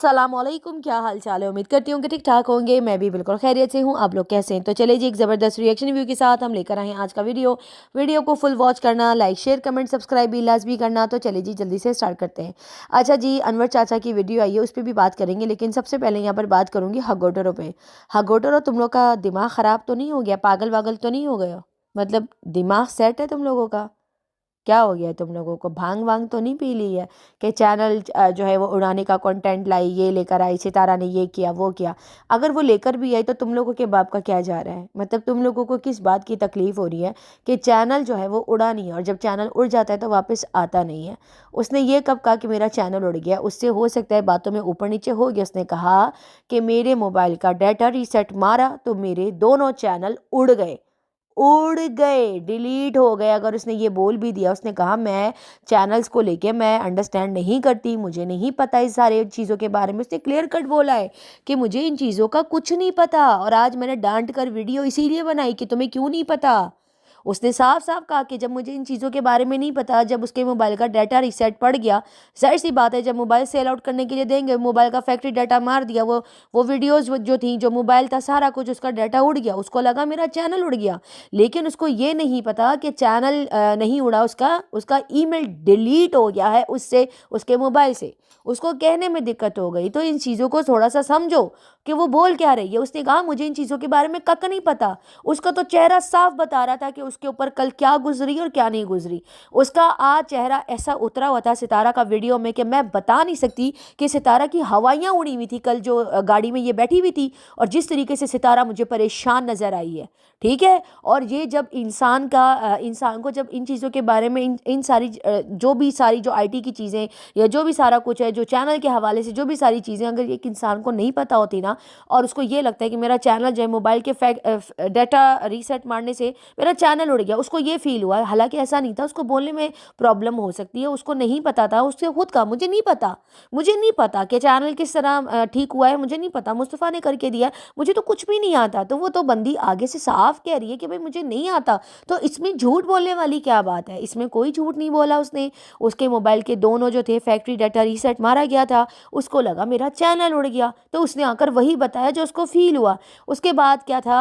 सलामकुम, क्या हाल चाल है। उम्मीद करती हूँ कि ठीक ठाक होंगे। मैं भी बिल्कुल खैरियत से हूँ। आप लोग कैसे हैं? तो चलिए जी, एक ज़बरदस्त रिएक्शन रिव्यू के साथ हम लेकर आए हैं आज का वीडियो को फुल वॉच करना, लाइक शेयर कमेंट सब्सक्राइब भी लाजमी करना। तो चलिए जी, जल्दी से स्टार्ट करते हैं। अच्छा जी, अनवर चाचा की वीडियो आई है, उस पर भी बात करेंगे, लेकिन सबसे पहले यहाँ पर बात करूँगी हगोटरों पे। हगोटरों, तुम लोग का दिमाग ख़राब तो नहीं हो गया? पागल वागल तो नहीं हो गए? मतलब दिमाग सेट है तुम लोगों का? क्या हो गया है तुम लोगों को? भांग वांग तो नहीं पी ली है कि चैनल जो है वो उड़ाने का कंटेंट लाई, ये लेकर आई, सितारा ने ये किया वो किया। अगर वो लेकर भी आई तो तुम लोगों के बाप का क्या जा रहा है? मतलब तुम लोगों को किस बात की तकलीफ हो रही है कि चैनल जो है वो उड़ा नहीं है, और जब चैनल उड़ जाता है तो वापस आता नहीं है। उसने ये कब कहा कि मेरा चैनल उड़ गया? उससे हो सकता है बातों में ऊपर नीचे हो गया। उसने कहा कि मेरे मोबाइल का डाटा रीसेट मारा तो मेरे दोनों चैनल उड़ गए, डिलीट हो गए। अगर उसने ये बोल भी दिया, उसने कहा मैं चैनल्स को लेके मैं अंडरस्टैंड नहीं करती, मुझे नहीं पता इस सारे चीज़ों के बारे में। उसने क्लियर कट बोला है कि मुझे इन चीज़ों का कुछ नहीं पता, और आज मैंने डांट कर वीडियो इसीलिए बनाई कि तुम्हें क्यों नहीं पता। उसने साफ साफ कहा कि जब मुझे इन चीज़ों के बारे में नहीं पता, जब उसके मोबाइल का डाटा रीसेट पड़ गया, जाहिर सी बात है जब मोबाइल सेल आउट करने के लिए देंगे, मोबाइल का फैक्ट्री डाटा मार दिया, वो वीडियोज़ जो थी, जो मोबाइल था, सारा कुछ उसका डाटा उड़ गया। उसको लगा मेरा चैनल उड़ गया, लेकिन उसको ये नहीं पता कि चैनल नहीं उड़ा, उसका ईमेल डिलीट हो गया है उससे, उसके मोबाइल से। उसको कहने में दिक्कत हो गई। तो इन चीज़ों को थोड़ा सा समझो कि वो बोल क्या रही है। उसने कहा मुझे इन चीज़ों के बारे में कक नहीं पता। उसका तो चेहरा साफ बता रहा था कि उसके ऊपर कल क्या गुजरी और क्या नहीं गुजरी। उसका आज चेहरा ऐसा उतरा हुआ था सितारा का वीडियो में कि मैं बता नहीं सकती कि सितारा की हवाइयाँ उड़ी हुई थी कल जो गाड़ी में ये बैठी हुई थी, और जिस तरीके से सितारा मुझे परेशान नजर आई है। ठीक है। और ये जब इंसान को जब इन चीज़ों के बारे में इन सारी जो आईटी की चीज़ें या जो भी सारा कुछ है, जो चैनल के हवाले से जो भी सारी चीज़ें, अगर एक इंसान को नहीं पता होती ना, और उसको ये लगता है कि मेरा चैनल जो है मोबाइल के डाटा रीसेट मारने से मेरा चैनल उड़ गया, उसको ये फील हुआ। हालांकि ऐसा नहीं था, उसको बोलने में प्रॉब्लम हो सकती है, उसको नहीं पता था। उससे खुद का मुझे नहीं पता कि चैनल किस तरह ठीक हुआ है, मुझे नहीं पता, मुस्तफ़ा ने करके दिया, मुझे तो कुछ भी नहीं आता। तो वो तो बंदी आगे से साफ कह रही है कि भाई मुझे नहीं आता। तो इसमें झूठ बोलने वाली क्या बात है? इसमें कोई झूठ नहीं बोला उसने। उसके मोबाइल के दोनों जो थे फैक्ट्री डाटा रीसेट मारा गया था, उसको लगा मेरा चैनल उड़ गया, तो उसने आकर वही बताया जो उसको फील हुआ। उसके बाद क्या था,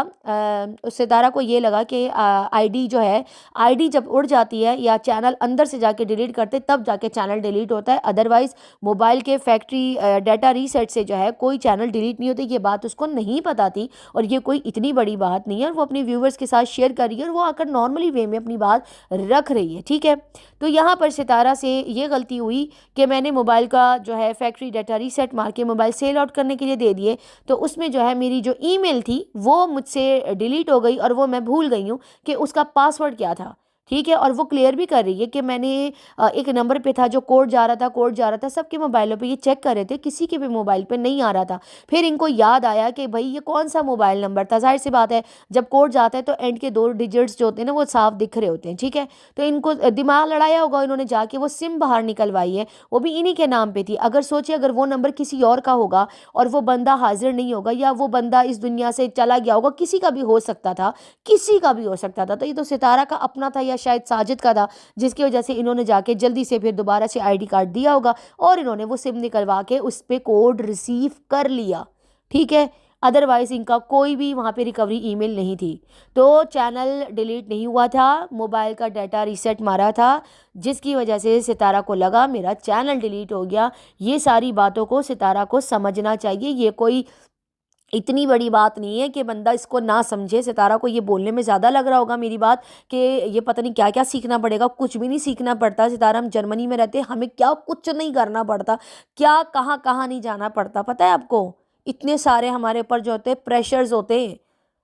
उस सितारा को ये लगा कि आईडी जो है, आईडी जब उड़ जाती है या चैनल अंदर से जाके डिलीट करते तब जाके चैनल डिलीट होता है, अदरवाइज मोबाइल के फैक्ट्री डाटा रीसेट से जो है कोई चैनल डिलीट नहीं होती। ये बात उसको नहीं पता थी, और ये कोई इतनी बड़ी बात नहीं है, और वो अपने व्यूवर्स के साथ शेयर कर रही है, और वो आकर नॉर्मली वे में अपनी बात रख रही है। ठीक है। तो यहाँ पर सितारा से ये गलती हुई कि मैंने मोबाइल का जो है फैक्ट्री डाटा रीसेट मार के मोबाइल सेल आउट करने के लिए दे दिए, तो उसमें जो है मेरी जो ईमेल थी वो मुझसे डिलीट हो गई, और वो मैं भूल गई हूँ कि उसका पासवर्ड क्या था। ठीक है। और वो क्लियर भी कर रही है कि मैंने एक नंबर पे था जो कोड जा रहा था, सबके मोबाइलों पे ये चेक कर रहे थे, किसी के भी मोबाइल पे नहीं आ रहा था। फिर इनको याद आया कि भाई ये कौन सा मोबाइल नंबर था। जाहिर सी बात है जब कोड जाता है तो एंड के 2 डिजिट्स जो होते हैं ना वो साफ दिख रहे होते हैं। ठीक है। तो इनको दिमाग लड़ाया होगा, इन्होंने जाके वो सिम बाहर निकलवाई है, वो भी इन्हीं के नाम पे थी। अगर सोचिए अगर वो नंबर किसी और का होगा और वो बंदा हाजिर नहीं होगा, या वो बंदा इस दुनिया से चला गया होगा, किसी का भी हो सकता था, तो ये तो सितारा का अपना था या शायद साजिद का था, जिसकी वजह से इन्होंने जाके जल्दी से फिर दोबारा से आईडी कार्ड दिया होगा, और इन्होंने वो सिम निकलवा के उस पर कोड रिसीव कर लिया। ठीक है। अदरवाइज इनका कोई भी वहाँ पे रिकवरी ईमेल नहीं थी। तो चैनल डिलीट नहीं हुआ था, मोबाइल का डाटा रीसेट मारा था, जिसकी वजह से सितारा को लगा मेरा चैनल डिलीट हो गया। ये सारी बातों को सितारा को समझना चाहिए। ये कोई इतनी बड़ी बात नहीं है कि बंदा इसको ना समझे। सितारा को ये बोलने में ज़्यादा लग रहा होगा मेरी बात कि ये पता नहीं क्या क्या सीखना पड़ेगा। कुछ भी नहीं सीखना पड़ता सितारा, हम जर्मनी में रहते हैं, हमें क्या कुछ नहीं करना पड़ता, क्या कहाँ कहाँ नहीं जाना पड़ता, पता है आपको? इतने सारे हमारे ऊपर जो होते हैं प्रेशर्स होते हैं।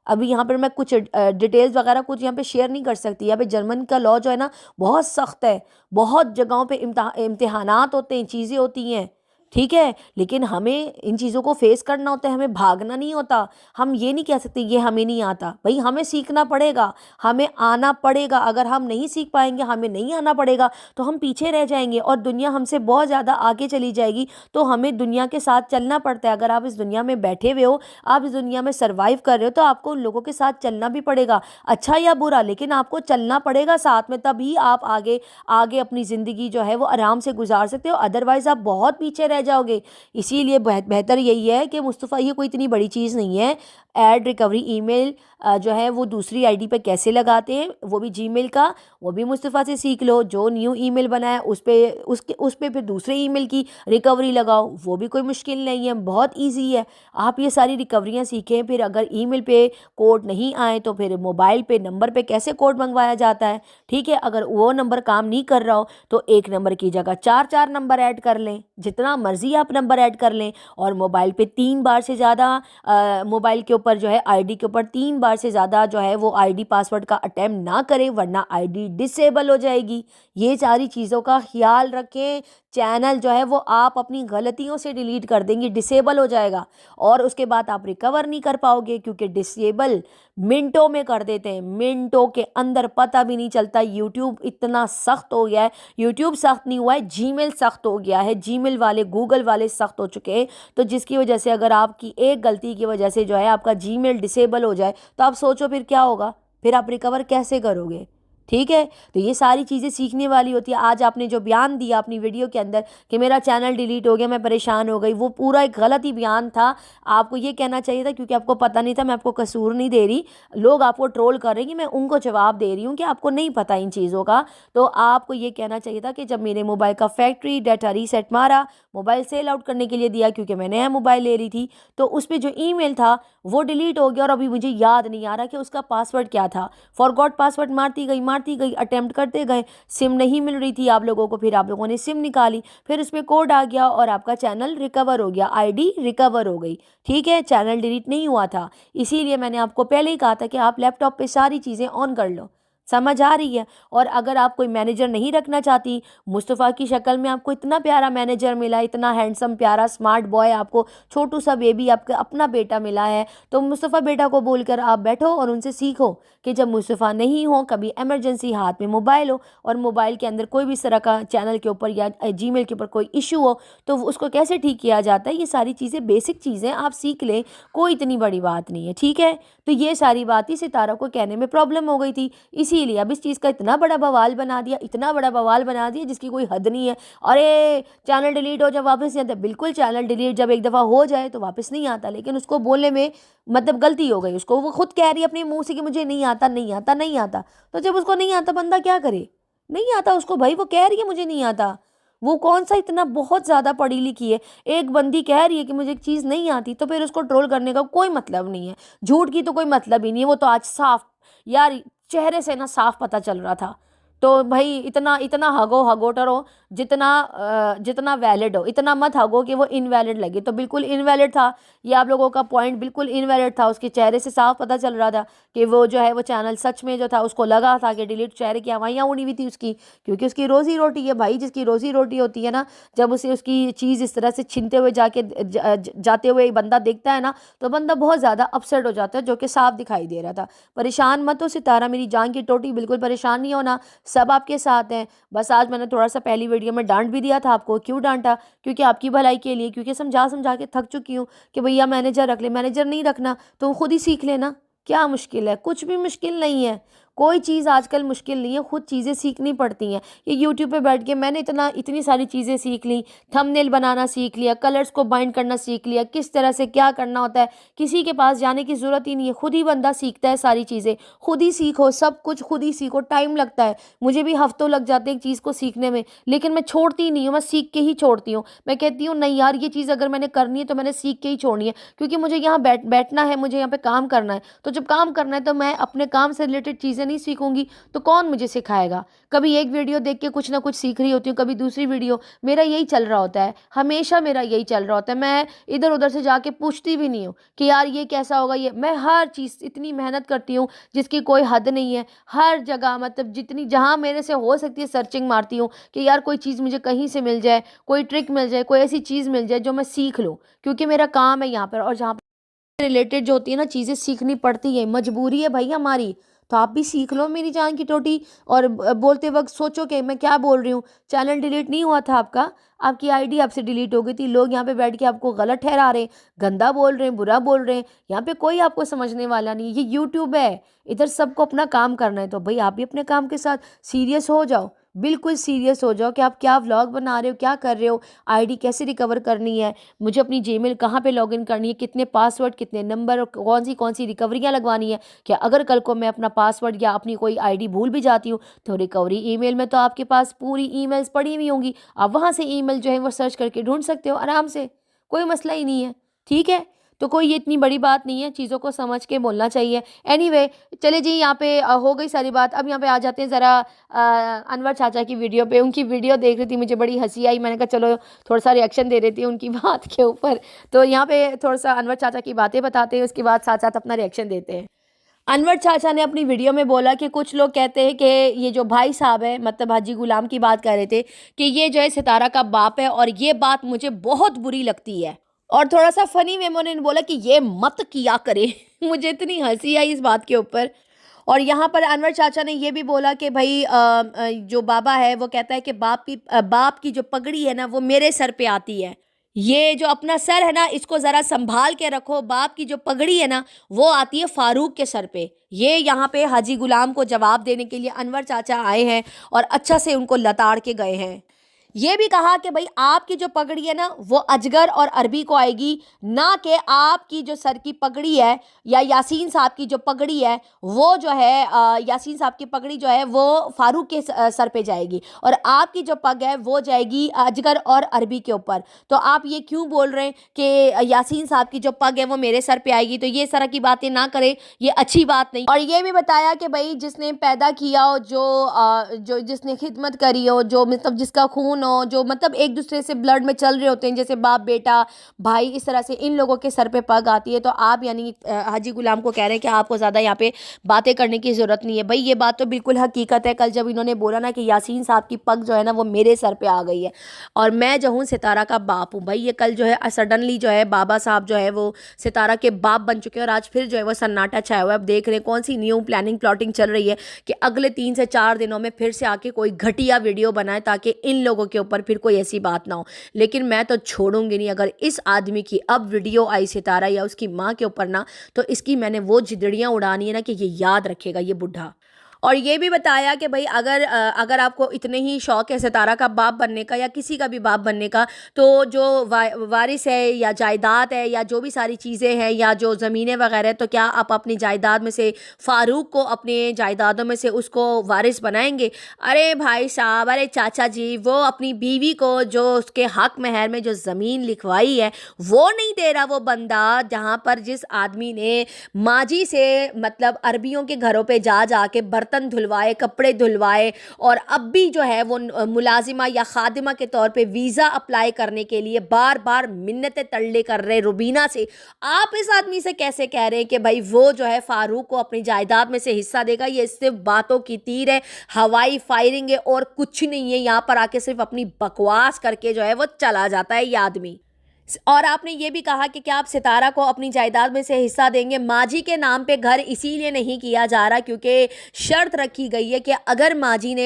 अभी यहाँ पर मैं कुछ डिटेल्स वगैरह कुछ यहाँ पे शेयर नहीं कर सकती। यहाँ पे जर्मन का लॉ जो है ना बहुत सख्त है, बहुत जगहों पे इम्तिहानात होते हैं, चीज़ें होती हैं। ठीक है। लेकिन हमें इन चीज़ों को फेस करना होता है, हमें भागना नहीं होता। हम ये नहीं कह सकते ये हमें नहीं आता, भाई हमें सीखना पड़ेगा, हमें आना पड़ेगा। अगर हम नहीं सीख पाएंगे, हमें नहीं आना पड़ेगा, तो हम पीछे रह जाएंगे और दुनिया हमसे बहुत ज़्यादा आगे चली जाएगी। तो हमें दुनिया के साथ चलना पड़ता है। अगर आप इस दुनिया में बैठे हुए हो, आप इस दुनिया में सर्वाइव कर रहे हो, तो आपको उन लोगों के साथ चलना भी पड़ेगा, अच्छा या बुरा, लेकिन आपको चलना पड़ेगा साथ में, तभी आप आगे आगे अपनी ज़िंदगी जो है वो आराम से गुजार सकते हो। अदरवाइज़ आप बहुत पीछे रह जाओगे। इसीलिए बेहतर यही है कि मुस्तफ़ा ये कोई इतनी बड़ी चीज़ नहीं है। ऐड रिकवरी ईमेल जो है वो दूसरी आईडी पे कैसे लगाते हैं, वो भी जीमेल का, वो भी मुस्तफ़ा से सीख लो। जो न्यू ईमेल बनाया उस पे फिर दूसरे ईमेल की रिकवरी लगाओ, वो भी कोई मुश्किल नहीं है, बहुत ईजी है। आप ये सारी रिकवरियाँ सीखें। फिर अगर ईमेल पे कोड नहीं आए तो फिर मोबाइल पे नंबर पे कैसे कोड मंगवाया जाता है, ठीक है। अगर वो नंबर काम नहीं कर रहा हो तो एक नंबर की जगह 4-4 नंबर ऐड कर लें, जितना मर्जी आप नंबर ऐड कर लें। और मोबाइल पे 3 बार से ज़्यादा मोबाइल के ऊपर जो है आईडी के ऊपर 3 बार से ज़्यादा जो है वो आईडी पासवर्ड का अटेम्प्ट ना करें, वरना आईडी डिसेबल हो जाएगी। ये सारी चीज़ों का ख्याल रखें। चैनल जो है वो आप अपनी गलतियों से डिलीट कर देंगे, डिसेबल हो जाएगा और उसके बाद आप रिकवर नहीं कर पाओगे, क्योंकि डिसेबल मिनटों में कर देते हैं, मिनटों के अंदर, पता भी नहीं चलता। यूट्यूब इतना सख्त हो गया है, यूट्यूब सख्त नहीं हुआ है, जीमेल सख्त हो गया है। जीमेल वाले, गूगल वाले सख्त हो चुके हैं। तो जिसकी वजह से अगर आपकी एक गलती की वजह से जो है आपका जीमेल डिसेबल हो जाए तो आप सोचो फिर क्या होगा, फिर आप रिकवर कैसे करोगे, ठीक है। तो ये सारी चीज़ें सीखने वाली होती है। आज आपने जो बयान दिया अपनी वीडियो के अंदर कि मेरा चैनल डिलीट हो गया, मैं परेशान हो गई, वो पूरा एक गलत ही बयान था। आपको ये कहना चाहिए था, क्योंकि आपको पता नहीं था। मैं आपको कसूर नहीं दे रही, लोग आपको ट्रोल कर रहे हैं कि मैं उनको जवाब दे रही हूँ कि आपको नहीं पता इन चीज़ों का। तो आपको ये कहना चाहिए था कि जब मेरे मोबाइल का फैक्ट्री डाटा रीसेट मारा, मोबाइल सेल आउट करने के लिए दिया क्योंकि मैं नया मोबाइल ले रही थी, तो उस पर जो ईमेल था वो डिलीट हो गया और अभी मुझे याद नहीं आ रहा कि उसका पासवर्ड क्या था। फॉरगॉट पासवर्ड मारती गई, अटेम्प्ट करते गए, सिम नहीं मिल रही थी आप लोगों को, फिर आप लोगों ने सिम निकाली, फिर उसमें कोड आ गया और आपका चैनल रिकवर हो गया, आईडी रिकवर हो गई, ठीक है। चैनल डिलीट नहीं हुआ था। इसीलिए मैंने आपको पहले ही कहा था कि आप लैपटॉप पे सारी चीज़ें ऑन कर लो। समझ आ रही है। और अगर आप कोई मैनेजर नहीं रखना चाहती, मुस्तफ़ा की शक्ल में आपको इतना प्यारा मैनेजर मिला, इतना हैंडसम प्यारा स्मार्ट बॉय, आपको छोटू सा बेबी, आपका अपना बेटा मिला है, तो मुस्तफ़ा बेटा को बोलकर आप बैठो और उनसे सीखो कि जब मुस्तफ़ा नहीं हो, कभी इमरजेंसी हाथ में मोबाइल हो और मोबाइल के अंदर कोई भी इस तरह का चैनल के ऊपर या जीमेल के ऊपर कोई इशू हो तो उसको कैसे ठीक किया जाता है। ये सारी चीज़ें, बेसिक चीज़ें आप सीख लें, कोई इतनी बड़ी बात नहीं है, ठीक है। तो ये सारी बात ही सितारा को कहने में प्रॉब्लम हो गई थी, इसीलिए अब इस चीज़ का इतना बड़ा बवाल बना दिया, इतना बड़ा बवाल बना दिया जिसकी कोई हद नहीं है। अरे चैनल डिलीट हो, जब वापस नहीं आता। बिल्कुल, चैनल डिलीट जब एक दफ़ा हो जाए तो वापस नहीं आता, लेकिन उसको बोलने में मतलब गलती हो गई उसको। वो खुद कह रही है अपने मुंह से कि मुझे नहीं आता, नहीं आता, नहीं आता। तो जब उसको नहीं आता, बंदा क्या करे? नहीं आता उसको भाई, वो कह रही है मुझे नहीं आता। वो कौन सा इतना बहुत ज़्यादा पढ़ी लिखी है? एक बंदी कह रही है कि मुझे एक चीज़ नहीं आती, तो फिर उसको ट्रोल करने का कोई मतलब नहीं है। झूठ की तो कोई मतलब ही नहीं है। वो तो आज साफ, यार चेहरे से ना साफ पता चल रहा था। तो भाई इतना इतना हगो, हगोटर हो जितना वैलिड हो, इतना मत हगो कि वो इनवैलिड लगे। तो बिल्कुल इनवैलिड था, ये आप लोगों का पॉइंट बिल्कुल इनवैलिड था। उसके चेहरे से साफ पता चल रहा था कि वो जो है वो चैनल सच में जो था उसको लगा था कि डिलीट, चेहरे की हवाइयाँ उड़ी हुई थी उसकी, क्योंकि उसकी रोज़ी रोटी है भाई। जिसकी रोज़ी रोटी होती है ना, जब उसे उसकी चीज़ इस तरह से छीनते हुए जाते हुए बंदा देखता है ना, तो बंदा बहुत ज़्यादा अपसेट हो जाता है, जो कि साफ दिखाई दे रहा था। परेशान मत हो सितारा, मेरी जान की टोटी, बिल्कुल परेशान नहीं होना, सब आपके साथ हैं। बस आज मैंने थोड़ा सा पहली वीडियो में डांट भी दिया था आपको। क्यों डांटा? क्योंकि आपकी भलाई के लिए, क्योंकि समझा समझा के थक चुकी हूँ कि भैया मैनेजर रख ले। मैनेजर नहीं रखना तो खुद ही सीख लेना, क्या मुश्किल है? कुछ भी मुश्किल नहीं है, कोई चीज़ आजकल मुश्किल नहीं है, खुद चीज़ें सीखनी पड़ती हैं। ये यूट्यूब पे बैठ के मैंने इतनी सारी चीज़ें सीख ली, थंबनेल बनाना सीख लिया, कलर्स को बाइंड करना सीख लिया, किस तरह से क्या करना होता है। किसी के पास जाने की ज़रूरत ही नहीं है, खुद ही बंदा सीखता है सारी चीज़ें। खुद ही सीखो, सब कुछ खुद ही सीखो। टाइम लगता है, मुझे भी हफ्तों लग जाते हैं एक चीज़ को सीखने में, लेकिन मैं छोड़ती नहीं हूँ, मैं सीख के ही छोड़ती हूँ। मैं कहती हूँ नहीं यार, ये चीज़ अगर मैंने करनी है तो मैंने सीख के ही छोड़नी है, क्योंकि मुझे यहाँ बैठना है, मुझे यहाँ पे काम करना है। तो जब काम करना है तो मैं अपने काम से रिलेटेड चीज़ें नहीं सीखूंगी तो कौन मुझे सिखाएगा? कभी एक वीडियो देख के कुछ ना कुछ सीख रही होती हूँ, कभी दूसरी वीडियो, मेरा यही चल रहा होता है, हमेशा मेरा यही चल रहा होता है। मैं इधर उधर से जाके पूछती भी नहीं हूँ कि यार ये कैसा होगा। ये मैं हर चीज़ इतनी मेहनत करती हूँ जिसकी कोई हद नहीं है। हर जगह मतलब जितनी, जहाँ मेरे से हो सकती है सर्चिंग मारती हूँ कि यार कोई चीज़ मुझे कहीं से मिल जाए, कोई ट्रिक मिल जाए, कोई ऐसी चीज़ मिल जाए जो मैं सीख लूँ, क्योंकि मेरा काम है यहाँ पर। और जहाँ रिलेटेड जो होती है ना चीज़ें सीखनी पड़ती है, मजबूरी है भाई हमारी। तो आप भी सीख लो मेरी जान की टोटी। और बोलते वक्त सोचो कि मैं क्या बोल रही हूँ। चैनल डिलीट नहीं हुआ था आपका, आपकी आईडी आपसे डिलीट हो गई थी। लोग यहाँ पे बैठ के आपको गलत ठहरा रहे हैं, गंदा बोल रहे हैं, बुरा बोल रहे हैं। यहाँ पे कोई आपको समझने वाला नहीं है, ये यूट्यूब है, इधर सबको अपना काम करना है। तो भाई आप भी अपने काम के साथ सीरियस हो जाओ। बिल्कुल सीरियस हो जाओ कि आप क्या व्लॉग बना रहे हो, क्या कर रहे हो, आईडी कैसे रिकवर करनी है, मुझे अपनी जीमेल कहाँ पे लॉगिन करनी है, कितने पासवर्ड, कितने नंबर और कौन सी रिकवरियाँ लगवानी है। क्या अगर कल को मैं अपना पासवर्ड या अपनी कोई आईडी भूल भी जाती हूँ तो रिकवरी ईमेल में तो आपके पास पूरी ईमेल्स पड़ी हुई होंगी, आप वहाँ से ईमेल जो है वो सर्च करके ढूंढ सकते हो आराम से, कोई मसला ही नहीं है। ठीक है, तो कोई ये इतनी बड़ी बात नहीं है, चीज़ों को समझ के बोलना चाहिए। एनीवे, चले जी, यहाँ पे हो गई सारी बात। अब यहाँ पे आ जाते हैं ज़रा अनवर चाचा की वीडियो पे। उनकी वीडियो देख रही थी, मुझे बड़ी हंसी आई, मैंने कहा चलो थोड़ा सा रिएक्शन दे देती हूँ उनकी बात के ऊपर। तो यहाँ पे थोड़ा सा अनवर चाचा की बातें बताते हैं, उसके बाद साथ साथ अपना रिएक्शन देते हैं। अनवर चाचा ने अपनी वीडियो में बोला कि कुछ लोग कहते हैं कि ये जो भाई साहब है, मतलब हाजी गुलाम की बात कर रहे थे, कि ये जो है सितारा का बाप है, और ये बात मुझे बहुत बुरी लगती है। और थोड़ा सा फनी वे में उन्होंने बोला कि ये मत किया करे। मुझे इतनी हंसी आई इस बात के ऊपर। और यहाँ पर अनवर चाचा ने ये भी बोला कि भाई जो बाबा है वो कहता है कि बाप की जो पगड़ी है ना वो मेरे सर पे आती है, ये जो अपना सर है ना इसको ज़रा संभाल के रखो, बाप की जो पगड़ी है ना वो आती है फारूक के सर पे। ये यहाँ पे हाजी गुलाम को जवाब देने के लिए अनवर चाचा आए हैं और अच्छा से उनको लताड़ के गए हैं। ये भी कहा कि भाई आपकी जो पगड़ी है ना वो अजगर और अरबी को आएगी, ना कि आपकी जो सर की पगड़ी है या यासीन साहब की जो पगड़ी है वो जो है यासीन साहब की पगड़ी जो है वो फारूक के सर पे जाएगी, और आपकी जो पग है वो जाएगी अजगर और अरबी के ऊपर। तो आप ये क्यों बोल रहे हैं कि यासीन साहब की जो पग है वो मेरे सर पे आएगी? तो ये इस तरह की बातें ना करें, ये अच्छी बात नहीं। और ये भी बताया कि भाई जिसने पैदा किया हो, जो जिसने खिदमत करी हो, जो मतलब जिसका खून हो, जो मतलब एक दूसरे से ब्लड में चल रहे होते हैं, जैसे बाप बेटा भाई, इस तरह से इन लोगों के सर पे पग आती है। तो आप यानी हाजी गुलाम को कह रहे हैं कि आपको ज़्यादा यहाँ पे बातें करने की ज़रूरत नहीं है। भाई ये बात तो बिल्कुल हकीकत है। कल जब इन्होंने बोला ना कि यासीन साहब की पग जो है ना वो मेरे सर पे आ गई है, और मैं जो हूँ सितारा का बाप हूँ, भाई ये कल जो है सडनली जो है बाबा साहब जो है वो सितारा के बाप बन चुके हैं, और आज फिर जो है वो सन्नाटा छाया हुआ है। अब देख रहे हैं कौन सी न्यू प्लानिंग प्लॉटिंग चल रही है कि अगले 3 से 4 दिनों में फिर से आके कोई घटिया वीडियो बनाए ताकि इन लोगों के ऊपर फिर कोई ऐसी बात ना हो। लेकिन मैं तो छोड़ूंगी नहीं, अगर इस आदमी की अब वीडियो आई सितारा या उसकी माँ के ऊपर ना, तो इसकी मैंने वो जिदड़ियाँ उड़ानी है ना कि ये याद रखेगा ये बुढ़ा। और ये भी बताया कि भाई अगर आपको इतने ही शौक है सितारा का बाप बनने का या किसी का भी बाप बनने का, तो जो वारिस है या जायदाद है या जो भी सारी चीज़ें हैं या जो ज़मीनें वगैरह, तो क्या आप अपनी जायदाद में से फारूक को अपने जायदादों में से उसको वारिस बनाएंगे? अरे भाई साहब, अरे चाचा जी, वो अपनी बीवी को जो उसके हक महर में जो ज़मीन लिखवाई है वो नहीं दे रहा वो बंदा, जहाँ पर जिस आदमी ने माजी से मतलब अरबियों के घरों पे जा के बर्तन धुलवाए, कपड़े धुलवाए, और अब भी जो है वो मुलाजिमा या खादिमा के तौर पे वीज़ा अप्लाई करने के लिए बार बार मिन्नतें तल्ले कर रहे रुबीना से। आप इस आदमी से कैसे कह रहे हैं कि भाई वो जो है फारूक को अपनी जायदाद में से हिस्सा देगा? ये सिर्फ बातों की तीर है, हवाई फायरिंग है और कुछ नहीं है। यहाँ पर आके सिर्फ अपनी बकवास करके जो है वो चला जाता है ये आदमी। और आपने ये भी कहा कि क्या आप सितारा को अपनी जायदाद में से हिस्सा देंगे? माजी के नाम पे घर इसीलिए नहीं किया जा रहा क्योंकि शर्त रखी गई है कि अगर माजी ने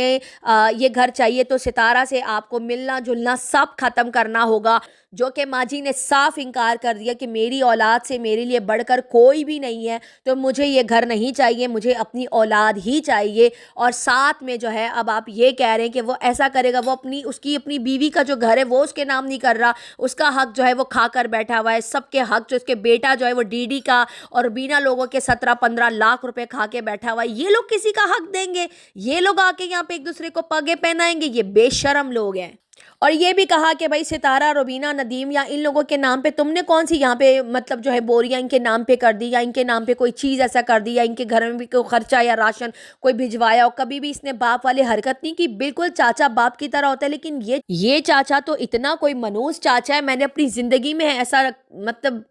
ये घर चाहिए तो सितारा से आपको मिलना जुलना सब खत्म करना होगा, जो कि माजी ने साफ इनकार कर दिया कि मेरी औलाद से मेरे लिए बढ़कर कोई भी नहीं है, तो मुझे ये घर नहीं चाहिए, मुझे अपनी औलाद ही चाहिए। और साथ में जो है अब आप ये कह रहे हैं कि वो ऐसा करेगा, वो अपनी बीवी का जो घर है वो उसके नाम नहीं कर रहा, उसका हक जो है वो खा कर बैठा हुआ है, सबके हक जो उसके बेटा जो है वो डीडी का और बिना लोगों के 17-15 लाख रुपए खा के बैठा हुआ है, ये लोग किसी का हक देंगे? ये लोग आके यहाँ पे एक दूसरे को पगे पहनाएंगे? ये बेशरम लोग हैं। और ये भी कहा कि भाई सितारा, रुबीना, नदीम या इन लोगों के नाम पे तुमने कौन सी यहाँ पे मतलब जो है बोरियां इनके नाम पे कर दी, या इनके नाम पे कोई चीज़ ऐसा कर दी, या इनके घर में भी कोई खर्चा या राशन कोई भिजवाया हो? कभी भी इसने बाप वाली हरकत नहीं की। बिल्कुल चाचा बाप की तरह होता है, लेकिन ये चाचा तो इतना कोई मनूस चाचा है, मैंने अपनी ज़िंदगी में ऐसा मतलब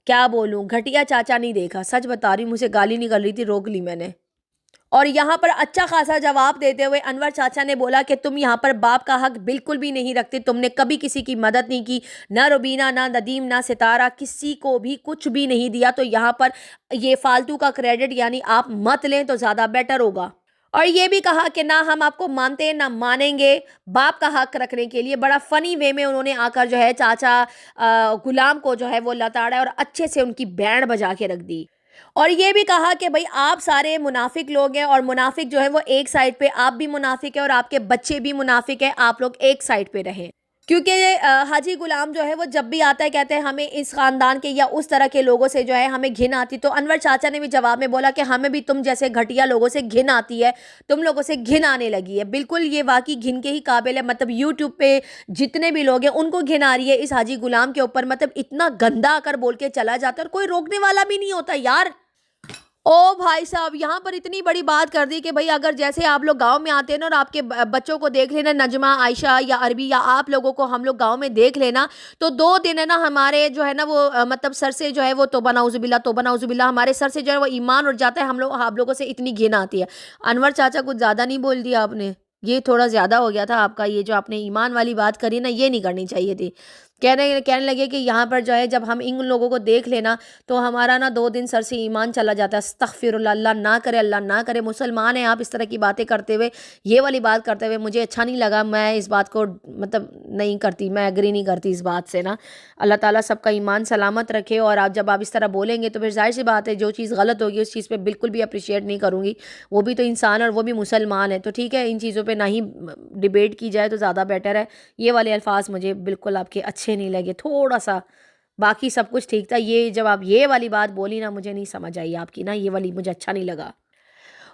क्या बोलूँ, घटिया चाचा नहीं देखा। सच बता रही हूँ, मुझे गाली निकल रही थी, रोक ली मैंने। और यहाँ पर अच्छा खासा जवाब देते हुए अनवर चाचा ने बोला कि तुम यहाँ पर बाप का हक बिल्कुल भी नहीं रखते, तुमने कभी किसी की मदद नहीं की, ना रुबीना, ना नदीम, ना सितारा, किसी को भी कुछ भी नहीं दिया। तो यहाँ पर ये फालतू का क्रेडिट यानी आप मत लें तो ज़्यादा बेटर होगा। और ये भी कहा कि ना हम आपको मानते हैं ना मानेंगे, बाप का हक रखने के लिए बड़ा फनी वे में उन्होंने आकर जो है चाचा गुलाम को जो है वो लताड़ा और अच्छे से उनकी बैंड बजा के रख दी। और ये भी कहा कि भाई आप सारे मुनाफिक लोग हैं और मुनाफिक जो है वो एक साइड पे, आप भी मुनाफिक है और आपके बच्चे भी मुनाफिक हैं, आप लोग एक साइड पे रहें। क्योंकि हाजी गुलाम जो है वो जब भी आता है कहते हैं हमें इस खानदान के या उस तरह के लोगों से जो है हमें घिन आती। तो अनवर चाचा ने भी जवाब में बोला कि हमें भी तुम जैसे घटिया लोगों से घिन आती है, तुम लोगों से घिन आने लगी है। बिल्कुल ये वाकई घिन के ही काबिल है। मतलब यूट्यूब पे जितने भी लोग हैं उनको घिन आ रही है इस हाजी गुलाम के ऊपर। मतलब इतना गंदा आकर बोल के चला जाता है और कोई रोकने वाला भी नहीं होता यार। ओ भाई साहब, यहाँ पर इतनी बड़ी बात कर दी कि भाई अगर जैसे आप लोग गांव में आते हैं ना और आपके बच्चों को देख लेना, नजमा, आयशा या अरबी या आप लोगों को हम लोग गांव में देख लेना, तो 2 दिन है ना हमारे जो है ना वो मतलब सर से जो है वो तौबा नाउजुबिल्ला हमारे सर से जो है वो ईमान उठ जाता है। आप लोगों से इतनी घिन आती है। अनवर चाचा कुछ ज़्यादा नहीं बोल दिया आपने? ये थोड़ा ज़्यादा हो गया था आपका। ये जो आपने ईमान वाली बात करी ना, ये नहीं करनी चाहिए थी। कहने कहने लगे कि यहाँ पर जो है जब हम इन लोगों को देख लेना तो हमारा ना 2 दिन सर से ईमान चला जाता है। अस्तगफिरुल्लाह, अल्लाह ना करे, अल्लाह ना करे। मुसलमान हैं आप, इस तरह की बातें करते हुए, ये वाली बात करते हुए मुझे अच्छा नहीं लगा। मैं इस बात को मतलब नहीं करती, मैं एग्री नहीं करती इस बात से ना। अल्लाह ताला सबका ईमान सलामत रखे। और आप जब आप इस तरह बोलेंगे तो फिर जाहिर सी बात है जो चीज़ गलत होगी उस चीज़ पर बिल्कुल भी अप्रिशिएट नहीं करूँगी। वो भी तो इंसान और वो भी मुसलमान है। तो ठीक है, इन चीज़ों पर ना ही डिबेट की जाए तो ज़्यादा बेटर है। ये वाले अल्फाज मुझे बिल्कुल आपके अच्छे नहीं लगे थोड़ा सा। बाकी सब कुछ ठीक था, ये जब आप ये वाली बात बोली ना मुझे नहीं समझ आई आपकी ना, ये वाली मुझे अच्छा नहीं लगा।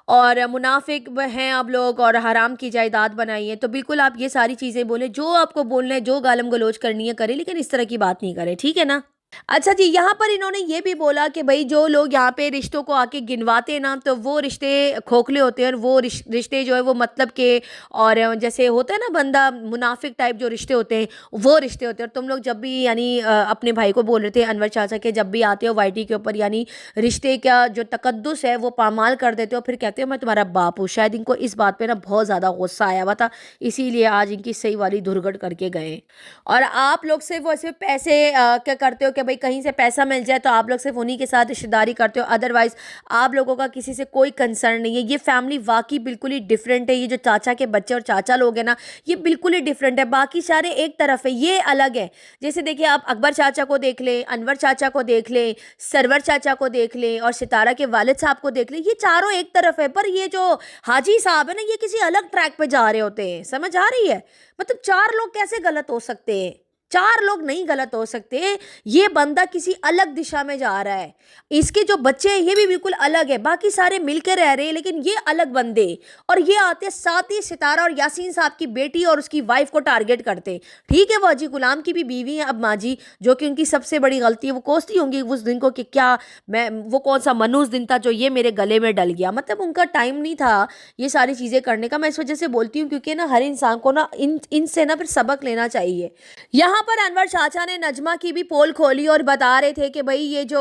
और मुनाफिक हैं आप लोग और हराम की जायदाद बनाई है, तो बिल्कुल आप ये सारी चीज़ें बोले, जो आपको बोलना है, जो गालम गलोच करनी है करें, लेकिन इस तरह की बात नहीं करें, ठीक है ना। अच्छा जी, यहाँ पर इन्होंने ये भी बोला कि भाई जो लोग यहाँ पे रिश्तों को आके गिनवाते हैं ना, तो वो रिश्ते खोखले होते हैं और वो रिश्ते जो है वो मतलब के, और जैसे होता है ना बंदा मुनाफिक टाइप जो रिश्ते होते हैं वो रिश्ते होते हैं। और तुम लोग जब भी यानी अपने भाई को बोल रहे थे अनवर चाचा के, जब भी आते हो वाईटी के ऊपर यानी रिश्ते का जो तकद्दुस है वो पामाल कर देते हो, फिर कहते हो मैं तुम्हारा बाप हूँ। शायद इनको इस बात पर ना बहुत ज़्यादा गुस्सा आया हुआ था, इसीलिए आज इनकी सही वाली धुरगट करके गए। और आप लोग सिर्फ वैसे पैसे क्या करते हो कि भाई कहीं से पैसा मिल जाए तो आप लोग सिर्फ उन्हीं के साथ रिश्तेदारी करते हो, अदरवाइज आप लोगों का किसी से कोई कंसर्न नहीं है। ये फैमिली वाकई बिल्कुल ही डिफरेंट है। ये जो चाचा के बच्चे और चाचा लोग हैं ना, ये बिल्कुल ही डिफरेंट है। बाकी सारे एक तरफ है, ये अलग है। जैसे देखिए आप अकबर चाचा को देख लें, अनवर चाचा को देख लें, सरवर चाचा को देख लें और सितारा के वालिद साहब को देख लें, ये चारों एक तरफ है। पर ये जो हाजी साहब है ना, ये किसी अलग ट्रैक पे जा रहे होते हैं, समझ आ रही है। मतलब 4 लोग कैसे गलत हो सकते हैं? 4 लोग नहीं गलत हो सकते। ये बंदा किसी अलग दिशा में जा रहा है। इसके जो बच्चे हैं ये भी बिल्कुल अलग है, बाकी सारे मिलकर रह रहे हैं, लेकिन ये अलग बंदे। और ये आते साथ ही सितारा और यासीन साहब की बेटी और उसकी वाइफ को टारगेट करते। ठीक है, वो हाजी गुलाम की भी बीवी है अब माजी, जो कि उनकी सबसे बड़ी गलती है। वो कोसती होंगी उस दिन को कि क्या मैं, वो कौन सा मनूस दिन था जो ये मेरे गले में डल गया। मतलब उनका टाइम नहीं था ये सारी चीज़ें करने का। मैं इस वजह से बोलती हूँ क्योंकि ना हर इंसान को ना इनसे ना फिर सबक लेना चाहिए। यहाँ पर अनवर चाचा ने नजमा की भी पोल खोली और बता रहे थे कि भाई ये जो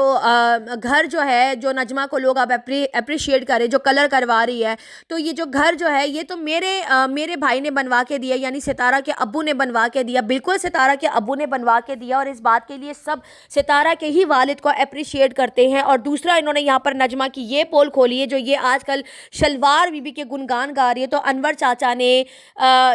घर जो है, जो नजमा को लोग अब अप्रिशिएट करें, जो कलर करवा रही है, तो ये जो घर जो है ये तो मेरे भाई ने बनवा के दिया, यानी सितारा के अब्बू ने बनवा के दिया। बिल्कुल सितारा के अब्बू ने बनवा के दिया और इस बात के लिए सब सितारा के ही वालिद को अप्रिशिएट करते हैं। और दूसरा इन्होंने यहाँ पर नजमा की ये पोल खोली है जो ये आजकल शलवार बीबी के गुणगान गा रही है। तो अनवर चाचा ने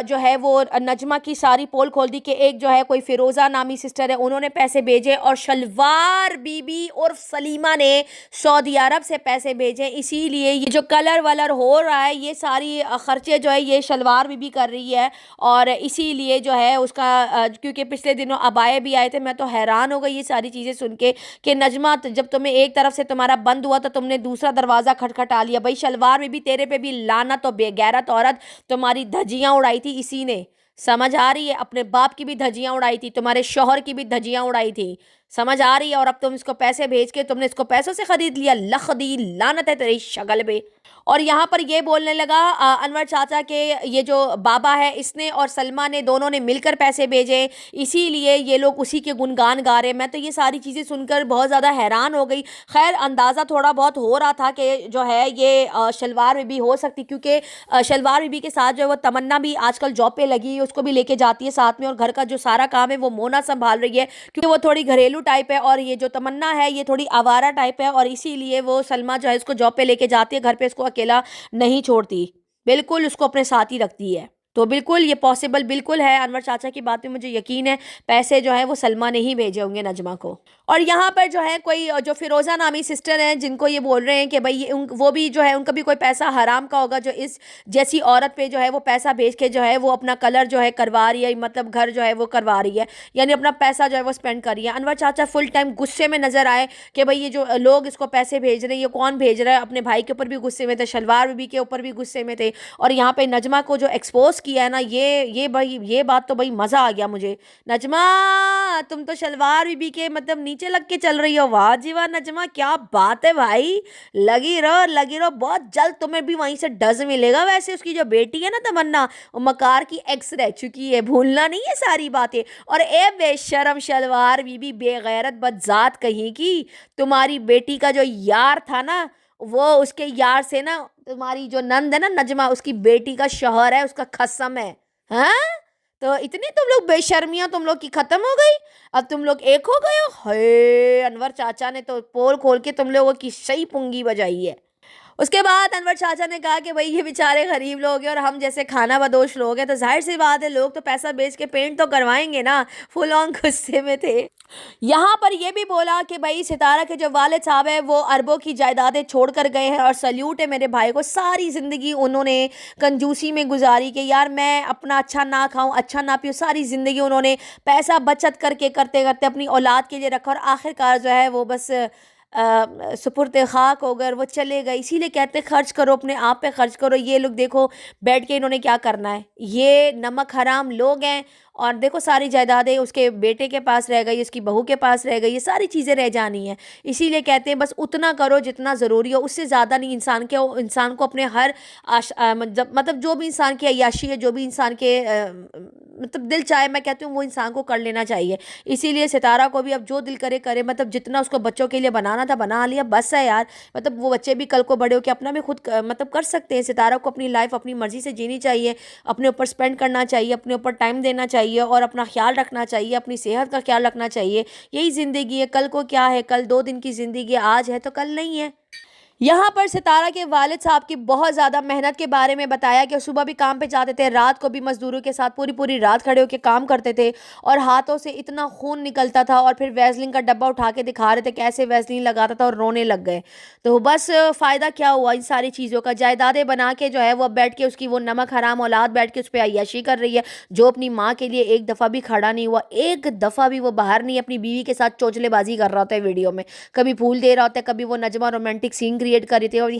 जो है वो नजमा की सारी पोल खोल दी कि एक जो है कोई फिरोज़ा नामी सिस्टर है, उन्होंने पैसे भेजे, और शलवार बीबी और सलीमा ने सऊदी अरब से पैसे भेजे। इसीलिए ये जो कलर वलर हो रहा है ये सारी खर्चे जो है ये शलवार बीबी कर रही है। और इसीलिए जो है उसका क्योंकि पिछले दिनों अबाए भी आए थे, मैं तो हैरान हो गई ये सारी चीज़ें सुन के कि नजमा जब तुम्हें एक तरफ से तुम्हारा बंद हुआ तो तुमने दूसरा दरवाज़ा खटखटा लिया। भाई शलवार बीबी तेरे पे भी लानत, तो बेगैरत औरत, तुम्हारी धज्जियाँ उड़ाई थी इसी ने, समझ आ रही है। अपने बाप की भी धज्जियां उड़ाई थी, तुम्हारे शौहर की भी धज्जियां उड़ाई थी, समझ आ रही है। और अब तुम इसको पैसे भेज के तुमने इसको पैसों से खरीद लिया। लखदी लानत है तेरी शक्ल पे। और यहाँ पर ये बोलने लगा अनवर चाचा के ये जो बाबा है इसने और सलमा ने दोनों ने मिलकर पैसे भेजे, इसीलिए ये लोग उसी के गुणगान गा रहे हैं। मैं तो ये सारी चीज़ें सुनकर बहुत ज़्यादा हैरान हो गई। खैर अंदाज़ा थोड़ा बहुत हो रहा था कि जो है ये शलवार बीबी हो सकती, क्योंकि शलवार बीबी के साथ जो है वो तमन्ना भी आजकल जॉब पे लगी है, उसको भी लेके जाती है साथ में, और घर का जो सारा काम है वो मोना संभाल रही है, क्योंकि वो थोड़ी घरेलू टाइप है और ये जो तमन्ना है ये थोड़ी आवारा टाइप है। और इसीलिए वो सलमा जो है इसको जॉब पे लेके जाती है, घर पे इसको अकेला नहीं छोड़ती, बिल्कुल उसको अपने साथ ही रखती है। तो बिल्कुल ये पॉसिबल बिल्कुल है, अनवर चाचा की बात में मुझे यकीन है, पैसे जो है वो सलमा ने ही भेजे होंगे नजमा को। और यहाँ पर जो है कोई जो फिरोज़ा नामी सिस्टर हैं जिनको ये बोल रहे हैं कि भाई वो भी जो है उनका भी कोई पैसा हराम का होगा जो इस जैसी औरत पे जो है वो पैसा भेज के जो है वो अपना कलर जो है करवा रही है, मतलब घर जो है वो करवा रही है, यानी अपना पैसा जो है वो स्पेंड कर रही है। अनवर चाचा फुल टाइम गुस्से में नजर आए कि भाई ये जो लोग इसको पैसे भेज रहे हैं ये कौन भेज रहा है, अपने भाई के ऊपर भी गुस्से में थे, शलवार बीबी के ऊपर भी गुस्से में थे, और यहाँ पे नजमा को जो एक्सपोज किया है ना, ये भाई ये बात तो भाई मज़ा आ गया मुझे। नजमा तुम तो शलवार बीबी के मतलब नीचे लग के चल रही हो, वाह जी वाह नजमा, क्या बात है भाई, लगी रहो, बहुत जल्द तुम्हें भी वहीं से डज मिलेगा। वैसे उसकी जो बेटी है ना तमन्ना, वो मकार की एक्स रह चुकी है, भूलना नहीं है सारी बातें। और ए बेशरम शलवार बीबी, बेगैरत बदजात कहीं की, तुम्हारी बेटी का जो यार था ना, वो उसके यार से ना तुम्हारी जो नंद है ना नजमा, उसकी बेटी का शौहर है, उसका खसम है। हाँ, तो इतनी तुम लोग बेशर्मियां तुम लोग की खत्म हो गई, अब तुम लोग एक हो गए हो। हे अनवर चाचा ने तो पोल खोल के तुम लोगों की सही पुंगी बजाई है। उसके बाद अनवर चाचा ने कहा कि भाई ये बेचारे गरीब लोग हैं और हम जैसे खाना बदोश लोग हैं, तो जाहिर सी बात है लोग तो पैसा बेच के पेंट तो करवाएंगे ना। फुल ऑन गुस्से में थे। यहाँ पर ये भी बोला कि भाई सितारा के जो वालिद साहब है वो अरबों की जायदादें छोड़ कर गए हैं, और सल्यूट है मेरे भाई को, सारी ज़िंदगी उन्होंने कंजूसी में गुजारी कि यार मैं अपना अच्छा ना खाऊं, अच्छा ना पीऊँ, सारी ज़िंदगी उन्होंने पैसा बचत करके करते करते अपनी औलाद के लिए रखा, और आखिरकार जो है वो बस सुपुर्द खाक हो गए, वो चले गए। इसीलिए कहते खर्च करो, अपने आप पे खर्च करो। ये लोग देखो बैठ के इन्होंने क्या करना है, ये नमक हराम लोग हैं, और देखो सारी जायदादें उसके बेटे के पास रह गई, उसकी बहू के पास रह गई, ये सारी चीज़ें रह जानी हैं। इसीलिए कहते हैं बस उतना करो जितना ज़रूरी हो, उससे ज़्यादा नहीं। इंसान को अपने हर मतलब जो भी इंसान की अय्याशी है, जो भी इंसान के मतलब दिल चाहे, मैं कहती हूँ वो इंसान को कर लेना चाहिए। इसीलिए सितारा को भी अब जो दिल करे करे, मतलब जितना उसको बच्चों के लिए बनाना था बना लिया, बस है यार। मतलब वो बच्चे भी कल को बड़े हो के अपना भी खुद मतलब कर सकते हैं। सितारा को अपनी लाइफ अपनी मर्ज़ी से जीनी चाहिए, अपने ऊपर स्पेंड करना चाहिए, अपने ऊपर टाइम देना चाहिए, और अपना ख्याल रखना चाहिए, अपनी सेहत का ख्याल रखना चाहिए। यही ज़िंदगी है, कल को क्या है, कल 2 दिन की ज़िंदगी, आज है तो कल नहीं है। यहाँ पर सितारा के वालिद साहब की बहुत ज़्यादा मेहनत के बारे में बताया कि सुबह भी काम पे जाते थे, रात को भी मज़दूरों के साथ पूरी पूरी रात खड़े होकर काम करते थे, और हाथों से इतना खून निकलता था, और फिर वैसलीन का डब्बा उठा के दिखा रहे थे कैसे वैसलीन लगाता था, और रोने लग गए। तो बस फ़ायदा क्या हुआ इन सारी चीज़ों का, जायदादें बना के जो है वो बैठ के उसकी वो नमक हराम औलाद बैठ के उस पर अय्याशी कर रही है, जो अपनी माँ के लिए एक दफ़ा भी खड़ा नहीं हुआ, एक दफ़ा भी वो बाहर नहीं अपनी बीवी के साथ चोचलेबाजी कर रहा होता है वीडियो में, कभी फूल दे रहा होता है, कभी वो नजमा रोमांटिक सीन क्रिएट कर रही थी, और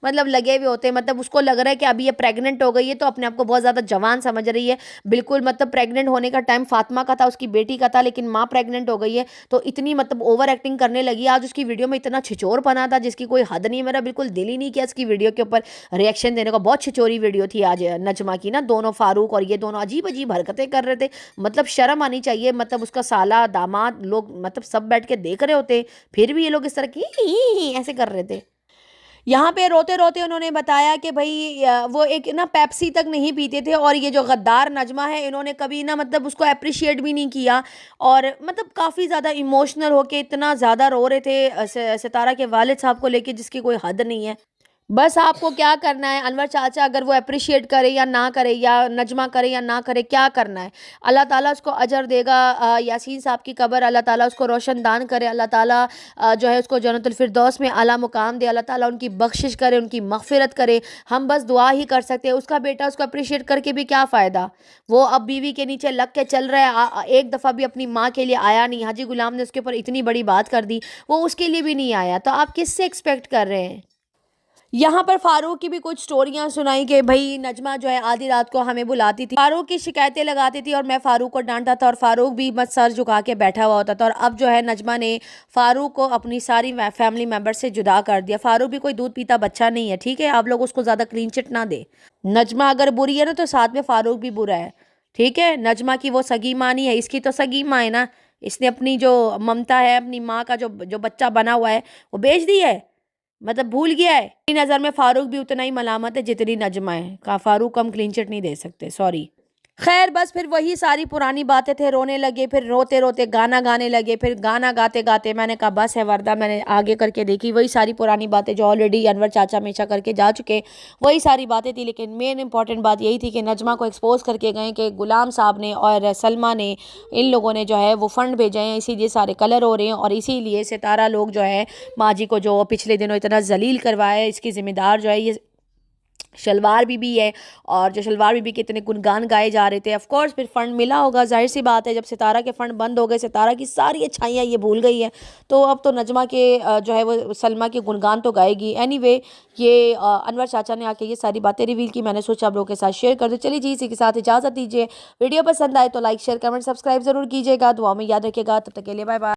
मतलब लगे हुए होते हैं, मतलब उसको लग रहा है कि अभी ये प्रेग्नेंट हो गई है, तो अपने आप को बहुत ज़्यादा जवान समझ रही है। बिल्कुल मतलब प्रेग्नेंट होने का टाइम फातिमा का था, उसकी बेटी का था, लेकिन माँ प्रेग्नेंट हो गई है, तो इतनी मतलब ओवर एक्टिंग करने लगी। आज उसकी वीडियो में इतना छिचोर बना था जिसकी कोई हद नहीं। मेरा बिल्कुल दिल ही नहीं किया इसकी वीडियो के ऊपर रिएक्शन देने का। बहुत छिचोरी वीडियो थी आज नजमा की ना, दोनों फारूक और ये दोनों अजीब अजीब हरकतें कर रहे थे। मतलब शर्म आनी चाहिए, मतलब उसका साला दामाद लोग मतलब सब बैठ के देख रहे होते, फिर भी ये लोग इस तरह की ऐसे कर रहे थे। यहाँ पे रोते रोते उन्होंने बताया कि भाई वो एक ना पेप्सी तक नहीं पीते थे, और ये जो गद्दार नजमा है इन्होंने कभी ना मतलब उसको अप्रिशिएट भी नहीं किया, और मतलब काफ़ी ज़्यादा इमोशनल होके इतना ज़्यादा रो रहे थे सितारा के वालिद साहब को लेके जिसकी कोई हद नहीं है। बस आपको क्या करना है, अनवर चाचा अगर वो अप्रिशिएट करे या ना करे, या नजमा करे या ना करे, क्या करना है, अल्लाह ताला उसको अजर देगा। यासीन साहब की कब्र अल्लाह ताला उसको रोशनदान करे, अल्लाह ताला जो है उसको जन्नतुल फिरदौस में आला मुकाम दे, अल्लाह ताला उनकी बख्शिश करे, उनकी मगफिरत करे। हम बस दुआ ही कर सकते हैं। उसका बेटा उसको अप्रिशिएट करके भी क्या फ़ायदा, वो अब बीवी के नीचे लग के चल रहा है, एक दफ़ा भी अपनी माँ के लिए आया नहीं। हाजी गुलाम ने उसके ऊपर इतनी बड़ी बात कर दी, वो उसके लिए भी नहीं आया, तो आप किससे एक्सपेक्ट कर रहे हैं। यहाँ पर फारूक की भी कुछ स्टोरियाँ सुनाई कि भाई नजमा जो है आधी रात को हमें बुलाती थी, फारूक की शिकायतें लगाती थी, और मैं फारूक को डांटता था, और फारूक भी मत सर झुका के बैठा हुआ होता था। और अब जो है नजमा ने फारूक को अपनी सारी फैमिली मेम्बर से जुदा कर दिया। फारूक भी कोई दूध पीता बच्चा नहीं है, ठीक है, आप लोग उसको ज़्यादा क्लीन चिट ना दे। नजमा अगर बुरी है ना तो साथ में फारूक भी बुरा है, ठीक है। नजमा की वो सगी माँ नहीं है, इसकी तो सगी माँ है ना। इसने अपनी जो ममता है, अपनी माँ का जो जो बच्चा बना हुआ है वो बेच दी है, मतलब भूल गया है। मेरी नज़र में फारूक भी उतना ही मलामत है जितनी नजमा है। का फारूक हम क्लीन चिट नहीं दे सकते, सॉरी। खैर बस फिर वही सारी पुरानी बातें थे, रोने लगे, फिर रोते रोते गाना गाने लगे, फिर गाना गाते गाते मैंने कहा बस है वरदा, मैंने आगे करके देखी वही सारी पुरानी बातें जो ऑलरेडी अनवर चाचा हमेशा करके जा चुके, वही सारी बातें थी। लेकिन मेन इंपॉर्टेंट बात यही थी कि नजमा को एक्सपोज करके गए कि गुलाम साहब ने और सलमा ने, इन लोगों ने जो है वो फंड भेजे हैं, इसीलिए सारे कलर हो रहे हैं और इसीलिए सितारा लोग जो है माजी को जो पिछले दिनों इतना जलील करवाया है, इसकी जिम्मेदार जो है ये शलवार बीबी है। और जो शलवार बीबी के इतने गुणगान गाए जा रहे थे, ऑफ कोर्स फिर फंड मिला होगा, जाहिर सी बात है। जब सितारा के फंड बंद हो गए, सितारा की सारी अच्छाइयाँ ये भूल गई है, तो अब तो नजमा के जो है वो सलमा के गुणगान तो गाएगी। एनीवे ये अनवर चाचा ने आके ये सारी बातें रिवील की, मैंने सोचा आप लोगों के साथ शेयर कर दूँ। चलिए जी, इसी के साथ इजाज़त दीजिए। वीडियो पसंद आए तो लाइक शेयर कमेंट सब्सक्राइब ज़रूर कीजिएगा, दुआ में याद रखिएगा। तब तक के लिए बाय बाय।